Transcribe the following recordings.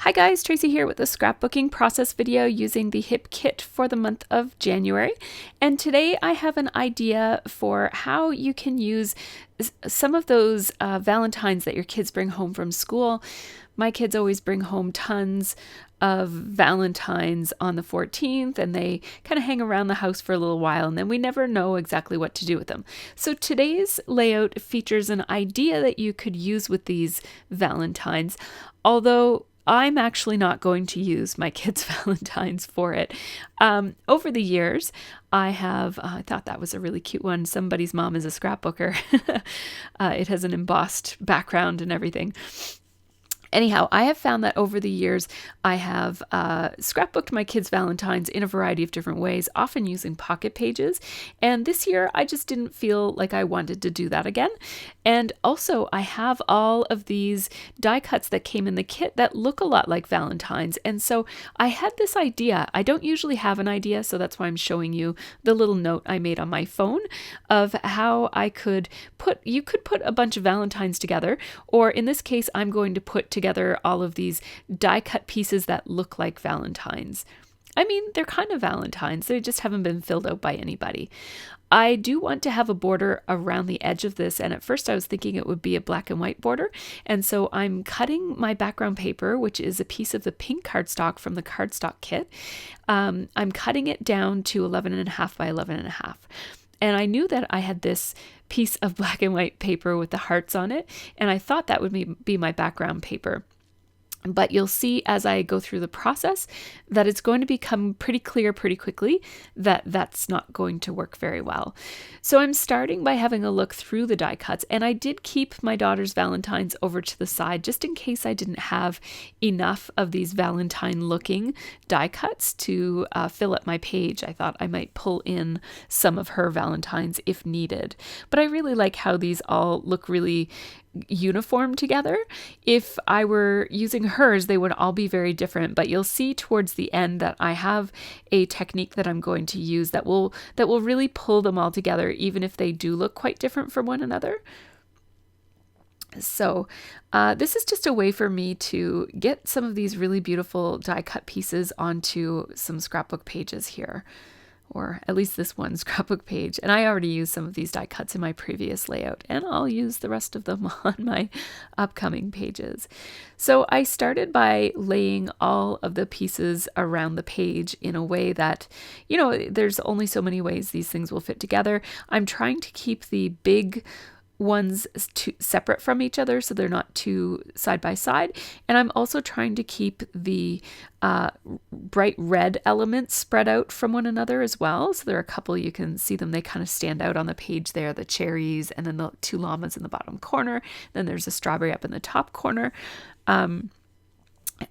Hi guys, Tracy here with a scrapbooking process video using the HIP kit for the month of January. And today I have an idea for how you can use some of those Valentines that your kids bring home from school. My kids always bring home tons of Valentines on the 14th, and they kind of hang around the house for a little while, and then we never know exactly what to do with them. So today's layout features an idea that you could use with these Valentines, although I'm actually not going to use my kids' Valentines for it. Over the years, I thought that was a really cute one. Somebody's mom is a scrapbooker. It has an embossed background and everything. Anyhow, I have found that over the years, I have scrapbooked my kids' Valentines in a variety of different ways, often using pocket pages. And this year, I just didn't feel like I wanted to do that again. And also, I have all of these die cuts that came in the kit that look a lot like Valentines. And so I had this idea. I don't usually have an idea, so that's why I'm showing you the little note I made on my phone of how you could put a bunch of Valentines together, or in this case, I'm going to put together all of these die cut pieces that look like Valentines. I mean, they're kind of Valentines. They just haven't been filled out by anybody. I do want to have a border around the edge of this, and at first I was thinking it would be a black and white border, and so I'm cutting my background paper, which is a piece of the pink cardstock from the cardstock kit. I'm cutting it down to 11.5 by 11.5. And I knew that I had this piece of black and white paper with the hearts on it, and I thought that would be my background paper. But you'll see as I go through the process that it's going to become pretty clear pretty quickly that that's not going to work very well. So I'm starting by having a look through the die cuts, and I did keep my daughter's Valentines over to the side just in case I didn't have enough of these Valentine looking die cuts to fill up my page. I thought I might pull in some of her Valentines if needed. But I really like how these all look really uniform together. If I were using hers, they would all be very different, but you'll see towards the end that I have a technique that I'm going to use that will really pull them all together, even if they do look quite different from one another. So this is just a way for me to get some of these really beautiful die cut pieces onto some scrapbook pages here, or at least this one scrapbook page. And I already used some of these die cuts in my previous layout, and I'll use the rest of them on my upcoming pages. So I started by laying all of the pieces around the page in a way that, there's only so many ways these things will fit together. I'm trying to keep the big ones separate from each other so they're not too side by side, and I'm also trying to keep the bright red elements spread out from one another as well. So there are a couple, you can see them, they kind of stand out on the page there, the cherries and then the two llamas in the bottom corner, then there's a strawberry up in the top corner.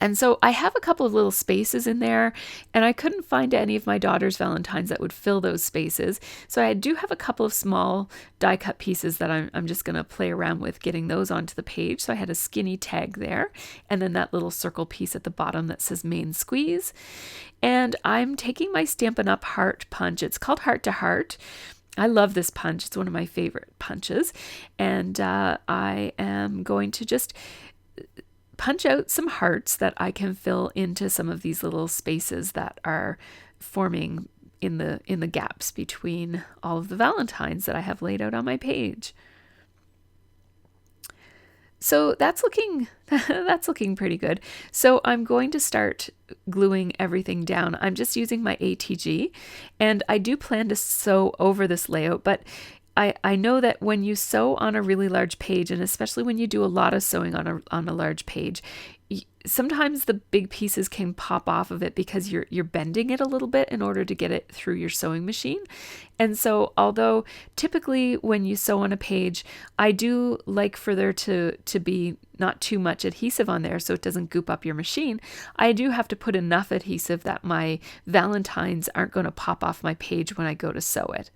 And so I have a couple of little spaces in there, and I couldn't find any of my daughter's Valentines that would fill those spaces. So I do have a couple of small die cut pieces that I'm just going to play around with getting those onto the page. So I had a skinny tag there, and then that little circle piece at the bottom that says main squeeze. And I'm taking my Stampin' Up! Heart punch. It's called Heart to Heart. I love this punch. It's one of my favorite punches. And I am going to just punch out some hearts that I can fill into some of these little spaces that are forming in the gaps between all of the Valentines that I have laid out on my page. So that's looking pretty good. So I'm going to start gluing everything down. I'm just using my ATG, and I do plan to sew over this layout, but I know that when you sew on a really large page, and especially when you do a lot of sewing on a large page, sometimes the big pieces can pop off of it because you're bending it a little bit in order to get it through your sewing machine. And so although typically when you sew on a page, I do like for there to be not too much adhesive on there so it doesn't goop up your machine, I do have to put enough adhesive that my Valentines aren't going to pop off my page when I go to sew it.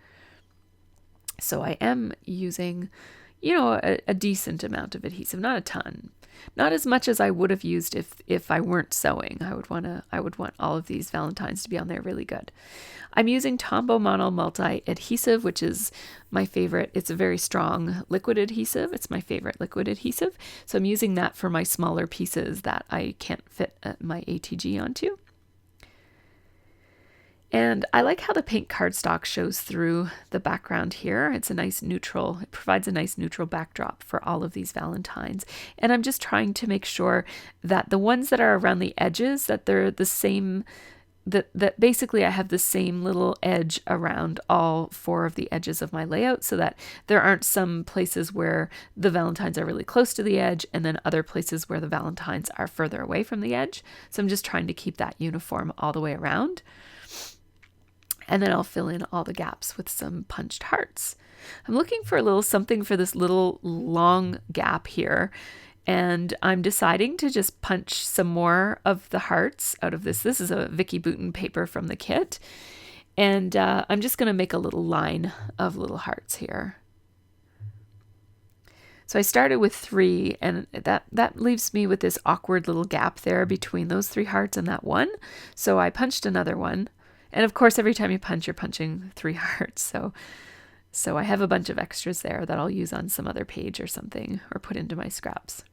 So I am using a decent amount of adhesive, not a ton. Not as much as I would have used if I weren't sewing. I would want all of these Valentines to be on there really good. I'm using Tombow Mono Multi Adhesive, which is my favorite. It's a very strong liquid adhesive. It's my favorite liquid adhesive. So I'm using that for my smaller pieces that I can't fit my ATG onto. And I like how the pink cardstock shows through the background here. It's a nice neutral, it provides a nice neutral backdrop for all of these Valentines. And I'm just trying to make sure that the ones that are around the edges, that they're the same, that basically I have the same little edge around all 4 of the edges of my layout, so that there aren't some places where the Valentines are really close to the edge and then other places where the Valentines are further away from the edge. So I'm just trying to keep that uniform all the way around. And then I'll fill in all the gaps with some punched hearts. I'm looking for a little something for this little long gap here. And I'm deciding to just punch some more of the hearts out of this. This is a Vicky Bouton paper from the kit. And I'm just going to make a little line of little hearts here. So I started with 3, and that leaves me with this awkward little gap there between those 3 hearts and that one. So I punched another one. And of course, every time you punch, you're punching 3 hearts. So I have a bunch of extras there that I'll use on some other page or something, or put into my scraps.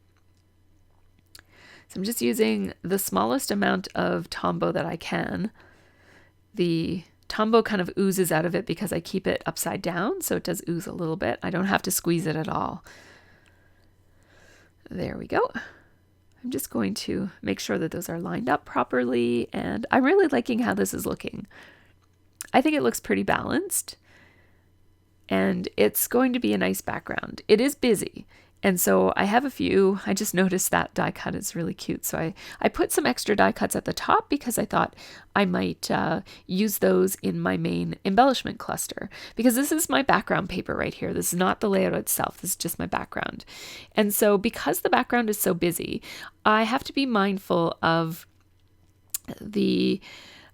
So I'm just using the smallest amount of Tombow that I can. The Tombow kind of oozes out of it because I keep it upside down, so it does ooze a little bit. I don't have to squeeze it at all. There we go. I'm just going to make sure that those are lined up properly, and I'm really liking how this is looking. I think it looks pretty balanced, and it's going to be a nice background. It is busy, and so I have a few. I just noticed that die cut is really cute, so I put some extra die cuts at the top because I thought I might use those in my main embellishment cluster, because this is my background paper right here. This is not the layout itself. This is just my background. And so because the background is so busy, I have to be mindful of the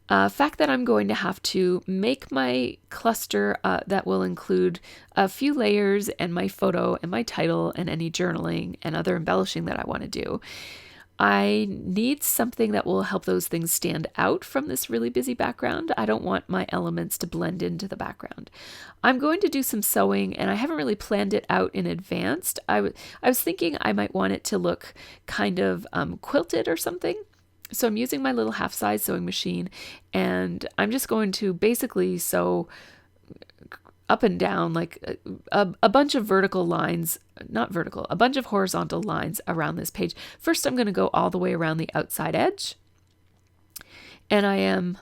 fact that I'm going to have to make my cluster that will include a few layers and my photo and my title and any journaling and other embellishing that I want to do. I need something that will help those things stand out from this really busy background. I don't want my elements to blend into the background. I'm going to do some sewing, and I haven't really planned it out in advance. I was thinking I might want it to look kind of quilted or something. So I'm using my little half-size sewing machine, and I'm just going to basically sew up and down like a bunch of vertical lines, not vertical, a bunch of horizontal lines around this page. First, I'm going to go all the way around the outside edge, and I am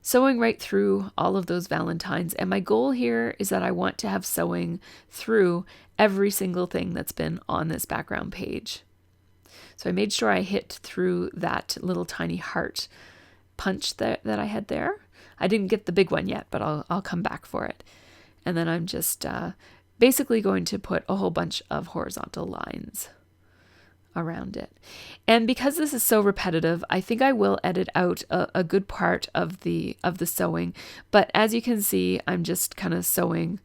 sewing right through all of those Valentines. And my goal here is that I want to have sewing through every single thing that's been on this background page. So I made sure I hit through that little tiny heart punch that I had there. I didn't get the big one yet, but I'll come back for it. And then I'm just basically going to put a whole bunch of horizontal lines around it. And because this is so repetitive, I think I will edit out a good part of the sewing. But as you can see, I'm just kind of sewing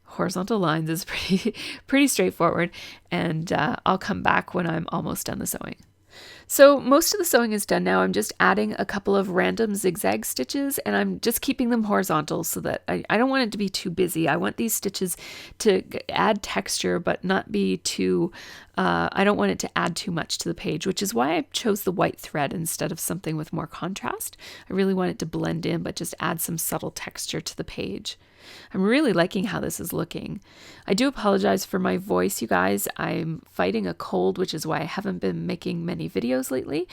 horizontal lines. Is pretty straightforward, and I'll come back when I'm almost done the sewing. So most of the sewing is done now. I'm just adding a couple of random zigzag stitches, and I'm just keeping them horizontal so that I don't want it to be too busy. I want these stitches to add texture, but not be too, I don't want it to add too much to the page, which is why I chose the white thread instead of something with more contrast. I really want it to blend in, but just add some subtle texture to the page. I'm really liking how this is looking. I do apologize for my voice, you guys. I'm fighting a cold, which is why I haven't been making many videos lately.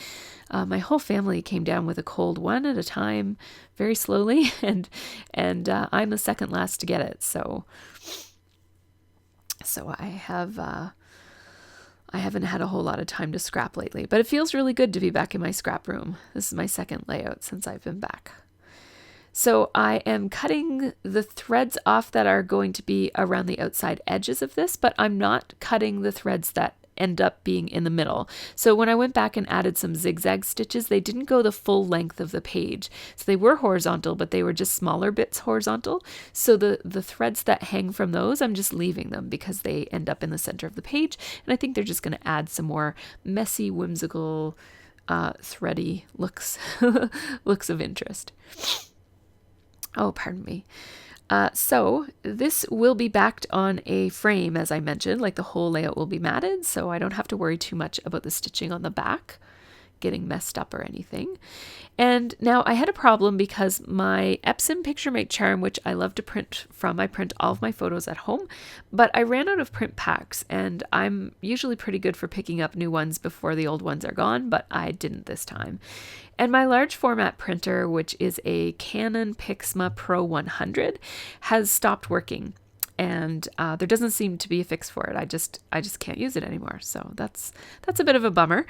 My whole family came down with a cold, one at a time, very slowly, and I'm the second last to get it. So I haven't had a whole lot of time to scrap lately, but it feels really good to be back in my scrap room. This is my second layout since I've been back. So I am cutting the threads off that are going to be around the outside edges of this, but I'm not cutting the threads that end up being in the middle. So when I went back and added some zigzag stitches, they didn't go the full length of the page. So they were horizontal, but they were just smaller bits horizontal. So the threads that hang from those, I'm just leaving them because they end up in the center of the page. And I think they're just going to add some more messy, whimsical, thready looks of interest. Oh, pardon me. So this will be backed on a frame, as I mentioned, like the whole layout will be matted, so I don't have to worry too much about the stitching on the back getting messed up or anything. And now I had a problem because my Epson Picture Make Charm, which I love to print from, I print all of my photos at home, but I ran out of print packs, and I'm usually pretty good for picking up new ones before the old ones are gone, but I didn't this time. And my large format printer, which is a Canon Pixma Pro 100, has stopped working. And there doesn't seem to be a fix for it. I just can't use it anymore. So that's a bit of a bummer.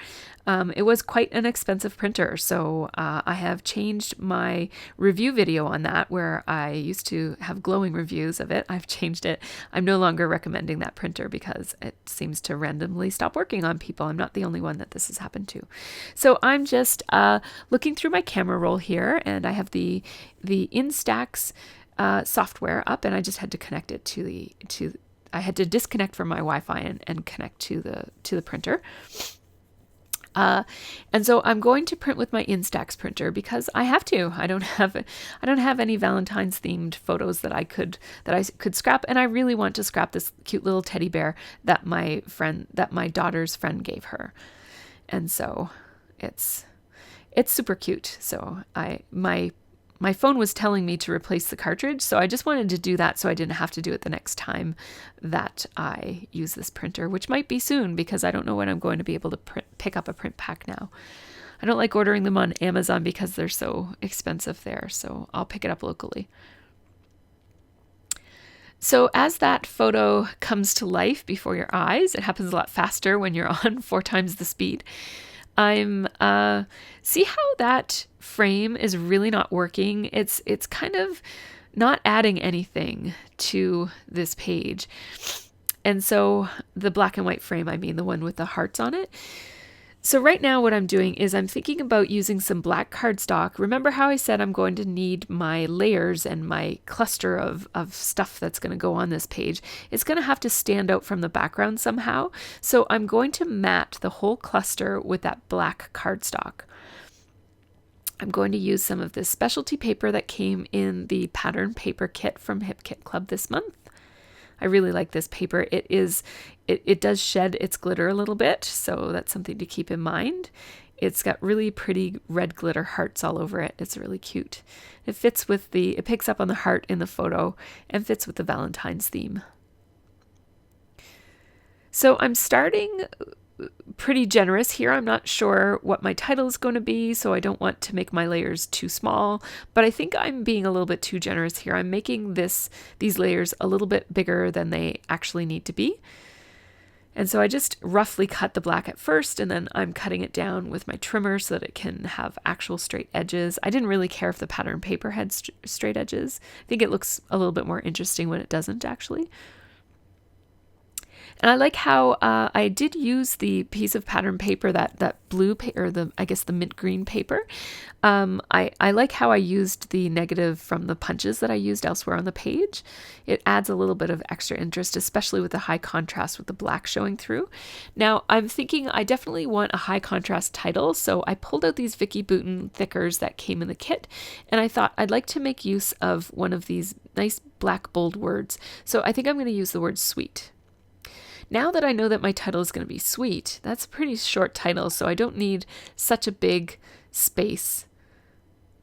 It was quite an expensive printer. So I have changed my review video on that, where I used to have glowing reviews of it. I've changed it. I'm no longer recommending that printer because it seems to randomly stop working on people. I'm not the only one that this has happened to. So I'm just looking through my camera roll here, and I have the Instax software up, and I just had to connect it I had to disconnect from my Wi-Fi and connect to the printer. And so I'm going to print with my Instax printer because I have to. I don't have any Valentine's themed photos that I could scrap, and I really want to scrap this cute little teddy bear that my daughter's friend gave her. And so it's super cute. So my phone was telling me to replace the cartridge, so I just wanted to do that so I didn't have to do it the next time that I use this printer, which might be soon because I don't know when I'm going to be able to pick up a print pack now. I don't like ordering them on Amazon because they're so expensive there, so I'll pick it up locally. So as that photo comes to life before your eyes, it happens a lot faster when you're on 4 times the speed. I'm see how that frame is really not working. It's kind of not adding anything to this page. And so the black and white frame, I mean the one with the hearts on it. So right now what I'm doing is I'm thinking about using some black cardstock. Remember how I said I'm going to need my layers and my cluster of stuff that's going to go on this page. It's going to have to stand out from the background somehow. So I'm going to mat the whole cluster with that black cardstock. I'm going to use some of this specialty paper that came in the pattern paper kit from Hip Kit Club this month. I really like this paper. It does shed its glitter a little bit, so that's something to keep in mind. It's got really pretty red glitter hearts all over it. It's really cute. It picks up on the heart in the photo and fits with the Valentine's theme. So I'm starting pretty generous here. I'm not sure what my title is going to be, so I don't want to make my layers too small, but I think I'm being a little bit too generous here. I'm making these layers a little bit bigger than they actually need to be. And so I just roughly cut the black at first, and then I'm cutting it down with my trimmer so that it can have actual straight edges. I didn't really care if the pattern paper had straight edges. I think it looks a little bit more interesting when it doesn't actually. And I like how I did use the piece of pattern paper, that blue paper, or I guess the mint green paper. I like how I used the negative from the punches that I used elsewhere on the page. It adds a little bit of extra interest, especially with the high contrast with the black showing through. Now I'm thinking I definitely want a high contrast title, so I pulled out these Vicky Bouton thickers that came in the kit, and I thought I'd like to make use of one of these nice black bold words. So I think I'm going to use the word sweet. Now that I know that my title is going to be sweet, that's a pretty short title, so I don't need such a big space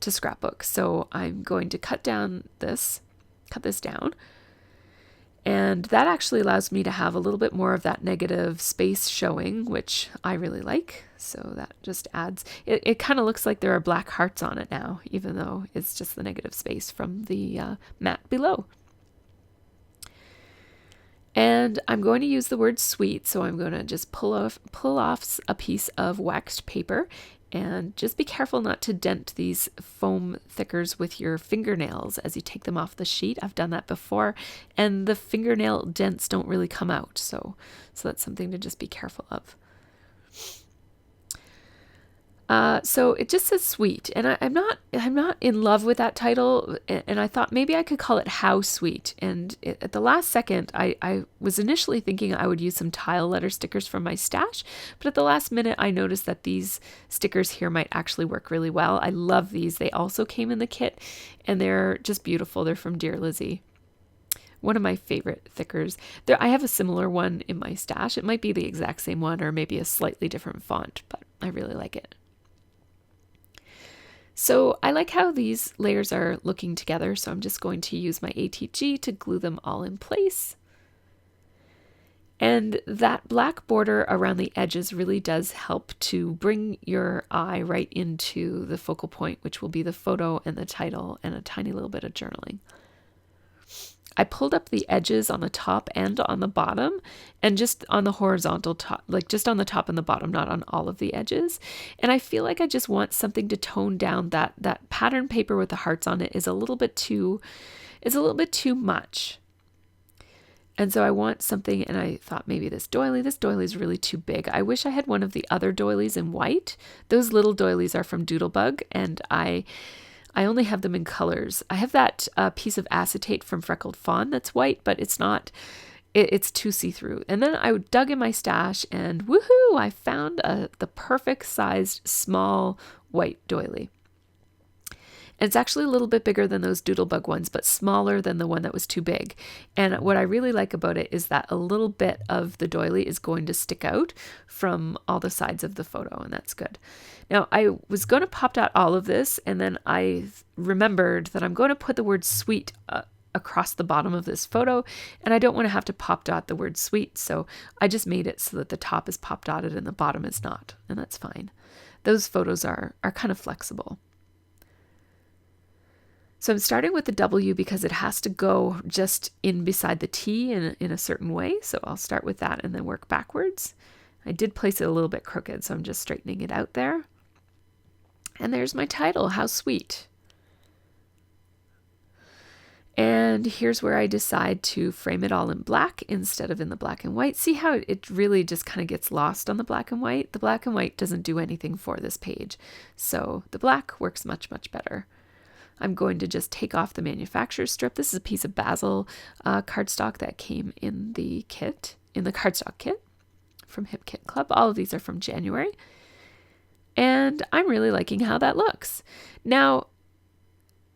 to scrapbook. So I'm going to cut this down, and that actually allows me to have a little bit more of that negative space showing, which I really like. So that just adds, it kind of looks like there are black hearts on it now, even though it's just the negative space from the mat below. And I'm going to use the word sweet, so I'm going to just pull off a piece of waxed paper And just be careful not to dent these foam thickers with your fingernails as you take them off the sheet. I've done that before, and the fingernail dents don't really come out. So that's something to just be careful of. So it just says sweet, and I'm not in love with that title, and I thought maybe I could call it How Sweet. And at the last second, I was initially thinking I would use some tile letter stickers from my stash, but at the last minute I noticed that these stickers here might actually work really well. I love these. They also came in the kit, and they're just beautiful. They're from Dear Lizzie. One of my favorite thickers. I have a similar one in my stash. It might be the exact same one or maybe a slightly different font, but I really like it. So I like how these layers are looking together, so I'm just going to use my ATG to glue them all in place. And that black border around the edges really does help to bring your eye right into the focal point, which will be the photo and the title and a tiny little bit of journaling. I pulled up the edges on the top and on the bottom, and just on the horizontal top, like just on the top and the bottom, not on all of the edges. And I feel like I just want something to tone down that pattern paper with the hearts on it is a little bit too much. And so I want something, and I thought maybe this doily is really too big. I wish I had one of the other doilies in white. Those little doilies are from Doodlebug, and I only have them in colors. I have that piece of acetate from Freckled Fawn that's white, but it's not, it's too see-through. And then I dug in my stash and woohoo, I found the perfect sized small white doily. And it's actually a little bit bigger than those Doodlebug ones, but smaller than the one that was too big. And what I really like about it is that a little bit of the doily is going to stick out from all the sides of the photo, and that's good. Now, I was going to pop dot all of this, and then I remembered that I'm going to put the word sweet across the bottom of this photo, and I don't want to have to pop dot the word sweet, so I just made it so that the top is pop dotted and the bottom is not, and that's fine. Those photos are kind of flexible. So I'm starting with the W because it has to go just in beside the T in a certain way. So I'll start with that and then work backwards. I did place it a little bit crooked, so I'm just straightening it out there. And there's my title, How Sweet. And here's where I decide to frame it all in black instead of in the black and white. See how it really just kind of gets lost on the black and white? The black and white doesn't do anything for this page. So the black works much, much better. I'm going to just take off the manufacturer's strip. This is a piece of basil cardstock that came in the kit, in the cardstock kit from Hip Kit Club. All of these are from January. And I'm really liking how that looks. Now,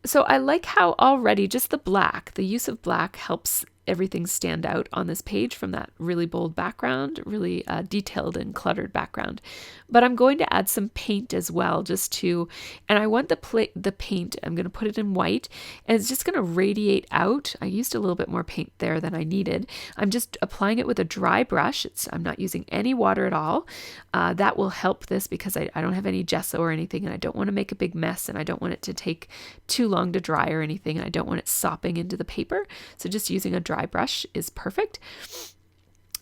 so I like how already just the use of black helps everything stand out on this page from that really bold background, really detailed and cluttered background. But I'm going to add some paint as well, and I want the paint, I'm going to put it in white, and it's just going to radiate out. I used a little bit more paint there than I needed. I'm just applying it with a dry brush. I'm not using any water at all. That will help this because I don't have any gesso or anything, and I don't want to make a big mess, and I don't want it to take too long to dry or anything, and I don't want it sopping into the paper. So just using a dry brush is perfect.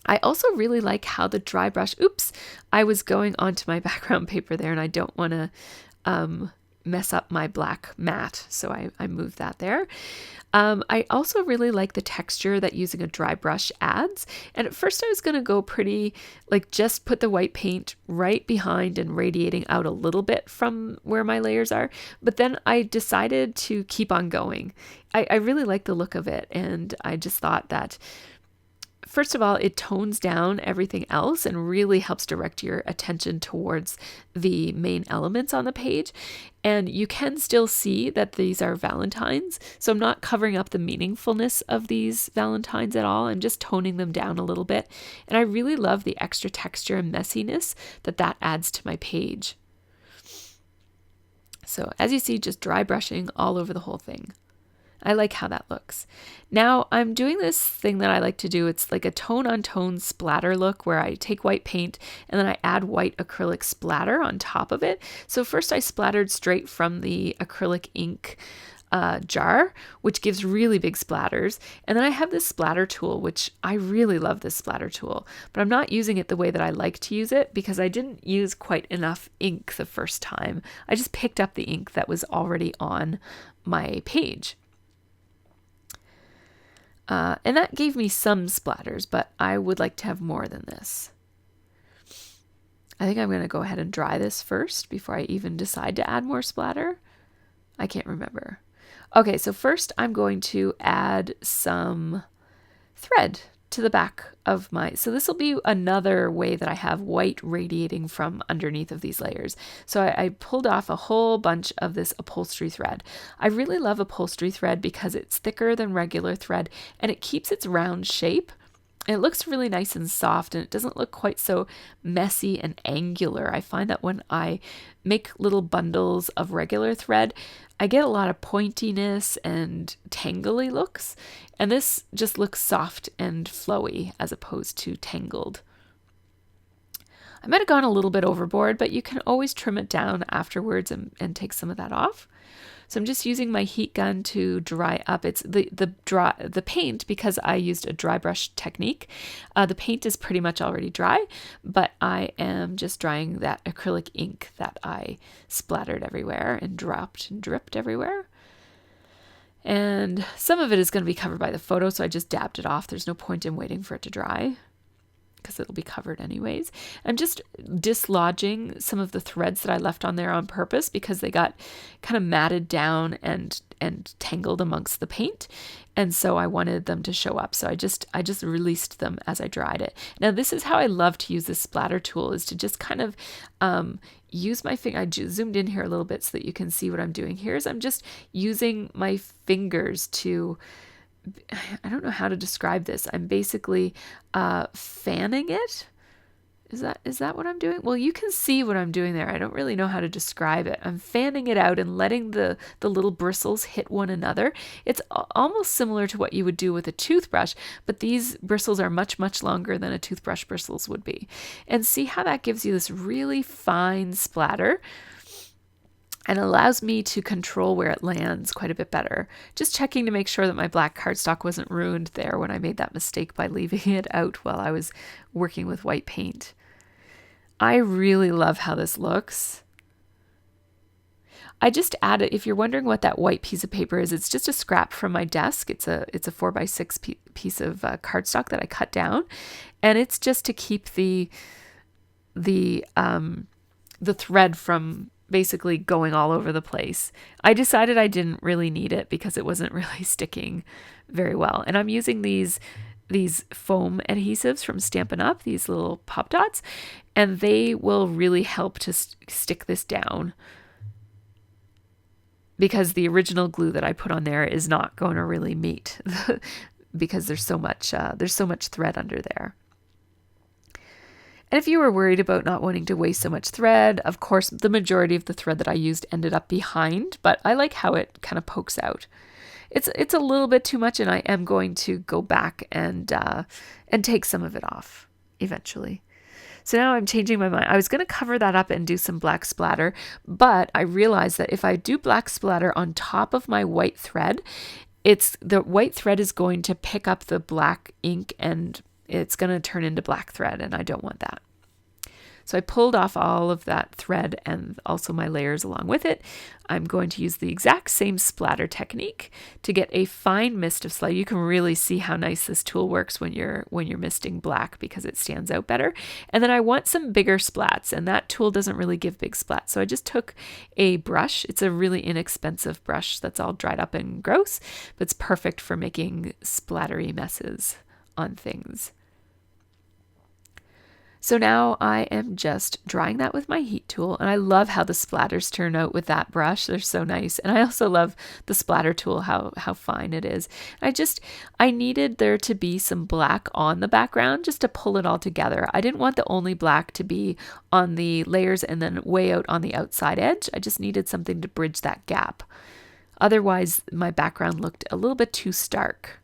I also really like how the dry brush, I was going onto my background paper there, and I don't want to mess up my black mat, so I moved that there. I also really like the texture that using a dry brush adds, and at first I was going to go pretty, like just put the white paint right behind and radiating out a little bit from where my layers are, but then I decided to keep on going. I really like the look of it, and I just thought that first of all, it tones down everything else and really helps direct your attention towards the main elements on the page. And you can still see that these are Valentines. So I'm not covering up the meaningfulness of these Valentines at all. I'm just toning them down a little bit. And I really love the extra texture and messiness that adds to my page. So as you see, just dry brushing all over the whole thing. I like how that looks. Now I'm doing this thing that I like to do. It's like a tone on tone splatter look where I take white paint and then I add white acrylic splatter on top of it. So first I splattered straight from the acrylic ink jar, which gives really big splatters. And then I have this splatter tool, which I really love this splatter tool, but I'm not using it the way that I like to use it because I didn't use quite enough ink the first time. I just picked up the ink that was already on my page. And that gave me some splatters, but I would like to have more than this. I think I'm going to go ahead and dry this first before I even decide to add more splatter. I can't remember. Okay, so first I'm going to add some thread to the back of my, so this will be another way that I have white radiating from underneath of these layers. So I pulled off a whole bunch of this upholstery thread. I really love upholstery thread because it's thicker than regular thread and it keeps its round shape. And it looks really nice and soft and it doesn't look quite so messy and angular. I find that when I make little bundles of regular thread, I get a lot of pointiness and tangly looks. And this just looks soft and flowy as opposed to tangled. I might have gone a little bit overboard, but you can always trim it down afterwards and take some of that off. So I'm just using my heat gun to dry up. It's the paint, because I used a dry brush technique. The paint is pretty much already dry, but I am just drying that acrylic ink that I splattered everywhere and dropped and dripped everywhere. And some of it is going to be covered by the photo, so I just dabbed it off. There's no point in waiting for it to dry, because it'll be covered anyways. I'm just dislodging some of the threads that I left on there on purpose because they got kind of matted down and tangled amongst the paint. And so I wanted them to show up. So I just released them as I dried it. Now this is how I love to use this splatter tool, is to just kind of use my finger. I zoomed in here a little bit so that you can see what I'm doing here. Is I'm just using my fingers to, I don't know how to describe this. I'm basically fanning it. Is that what I'm doing? Well, you can see what I'm doing there. I don't really know how to describe it. I'm fanning it out and letting the little bristles hit one another. It's almost similar to what you would do with a toothbrush, but these bristles are much, much longer than a toothbrush bristles would be. And see how that gives you this really fine splatter and allows me to control where it lands quite a bit better. Just checking to make sure that my black cardstock wasn't ruined there when I made that mistake by leaving it out while I was working with white paint. I really love how this looks. I just added, if you're wondering what that white piece of paper is, it's just a scrap from my desk. It's a 4x6 piece of cardstock that I cut down, and it's just to keep the thread from basically going all over the place. I decided I didn't really need it because it wasn't really sticking very well. And I'm using these foam adhesives from Stampin' Up, these little pop dots, and they will really help to stick this down, because the original glue that I put on there is not going to really meet because there's so much thread under there. And if you were worried about not wanting to waste so much thread, of course, the majority of the thread that I used ended up behind, but I like how it kind of pokes out. It's a little bit too much, and I am going to go back and take some of it off eventually. So now I'm changing my mind. I was going to cover that up and do some black splatter, but I realized that if I do black splatter on top of my white thread, the white thread is going to pick up the black ink and it's going to turn into black thread, and I don't want that. So I pulled off all of that thread and also my layers along with it. I'm going to use the exact same splatter technique to get a fine mist of slate. You can really see how nice this tool works when you're misting black, because it stands out better. And then I want some bigger splats, and that tool doesn't really give big splats. So I just took a brush. It's a really inexpensive brush that's all dried up and gross, but it's perfect for making splattery messes on things. So now I am just drying that with my heat tool, and I love how the splatters turn out with that brush. They're so nice. And I also love the splatter tool, how fine it is. I needed there to be some black on the background just to pull it all together. I didn't want the only black to be on the layers and then way out on the outside edge. I just needed something to bridge that gap. Otherwise, my background looked a little bit too stark.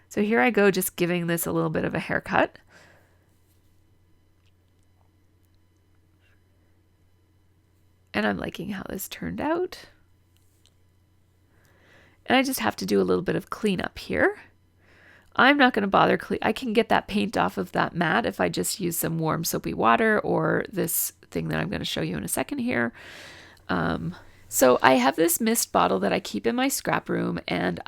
So here I go, just giving this a little bit of a haircut. And I'm liking how this turned out. And I just have to do a little bit of cleanup here. I'm not going to bother I can get that paint off of that mat if I just use some warm soapy water or this thing that I'm going to show you in a second here. So I have this mist bottle that I keep in my scrap room, and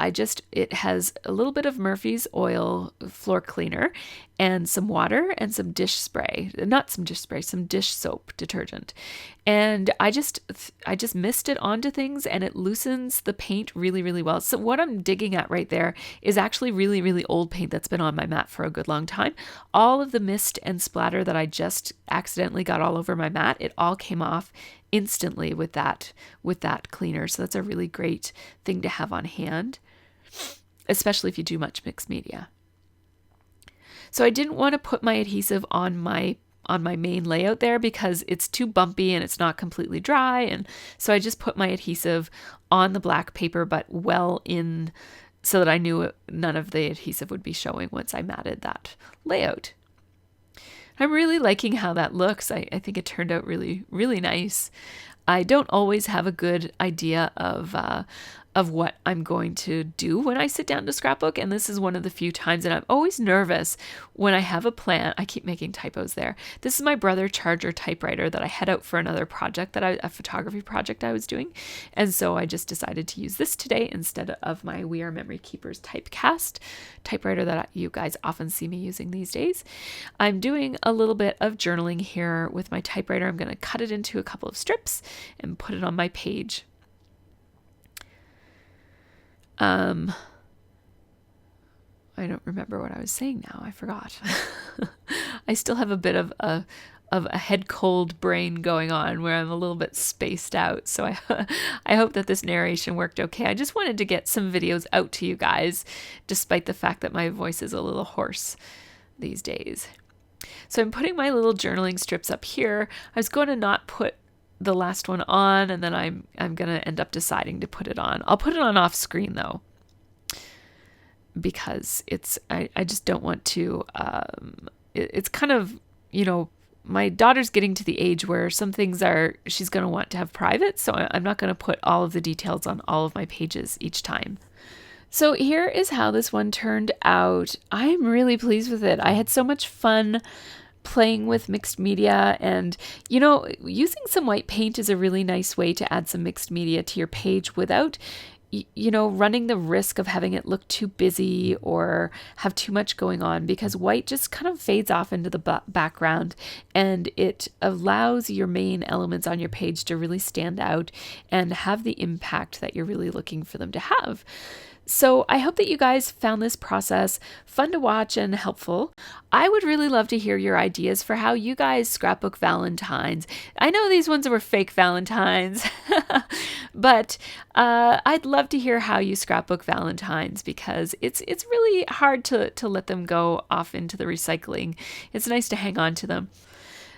it has a little bit of Murphy's oil floor cleaner and some water and some dish spray, not some dish spray, some dish soap detergent. And I just mist it onto things, and it loosens the paint really, really well. So what I'm digging at right there is actually really, really old paint that's been on my mat for a good long time. All of the mist and splatter that I just accidentally got all over my mat, it all came off instantly with that cleaner. So that's a really great thing to have on hand, especially if you do much mixed media. So I didn't want to put my adhesive on my main layout there because it's too bumpy and it's not completely dry, and so I just put my adhesive on the black paper but well in, so that I knew none of the adhesive would be showing once I matted that layout. I'm really liking how that looks. I think it turned out really, really nice. I don't always have a good idea of what I'm going to do when I sit down to scrapbook, and this is one of the few times, and I'm always nervous when I have a plan. I keep making typos there. This is my Brother Charger typewriter that I had out for another project, a photography project I was doing, and so I just decided to use this today instead of my We Are Memory Keepers typecast typewriter that you guys often see me using these days. I'm doing a little bit of journaling here with my typewriter. I'm going to cut it into a couple of strips and put it on my page. I don't remember what I was saying now. I forgot. I still have a bit of a head cold brain going on where I'm a little bit spaced out. So I hope that this narration worked okay. I just wanted to get some videos out to you guys, despite the fact that my voice is a little hoarse these days. So I'm putting my little journaling strips up here. I was going to not put the last one on, and then I'm going to end up deciding to put it on. I'll put it on off screen though, because I just don't want to, it's kind of, my daughter's getting to the age where some things she's going to want to have private. So I'm not going to put all of the details on all of my pages each time. So here is how this one turned out. I'm really pleased with it. I had so much fun playing with mixed media, and using some white paint is a really nice way to add some mixed media to your page without running the risk of having it look too busy or have too much going on, because white just kind of fades off into the background, and it allows your main elements on your page to really stand out and have the impact that you're really looking for them to have. So I hope that you guys found this process fun to watch and helpful. I would really love to hear your ideas for how you guys scrapbook Valentines. I know these ones were fake Valentines, but I'd love to hear how you scrapbook Valentines, because it's really hard to let them go off into the recycling. It's nice to hang on to them.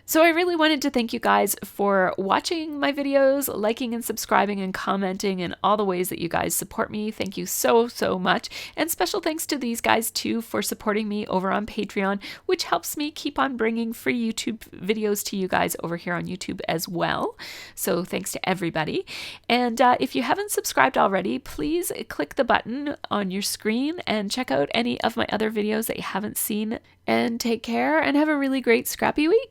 So I really wanted to thank you guys for watching my videos, liking and subscribing and commenting, and all the ways that you guys support me. Thank you so, so much. And special thanks to these guys too for supporting me over on Patreon, which helps me keep on bringing free YouTube videos to you guys over here on YouTube as well. So thanks to everybody. And if you haven't subscribed already, please click the button on your screen and check out any of my other videos that you haven't seen. And take care and have a really great scrappy week.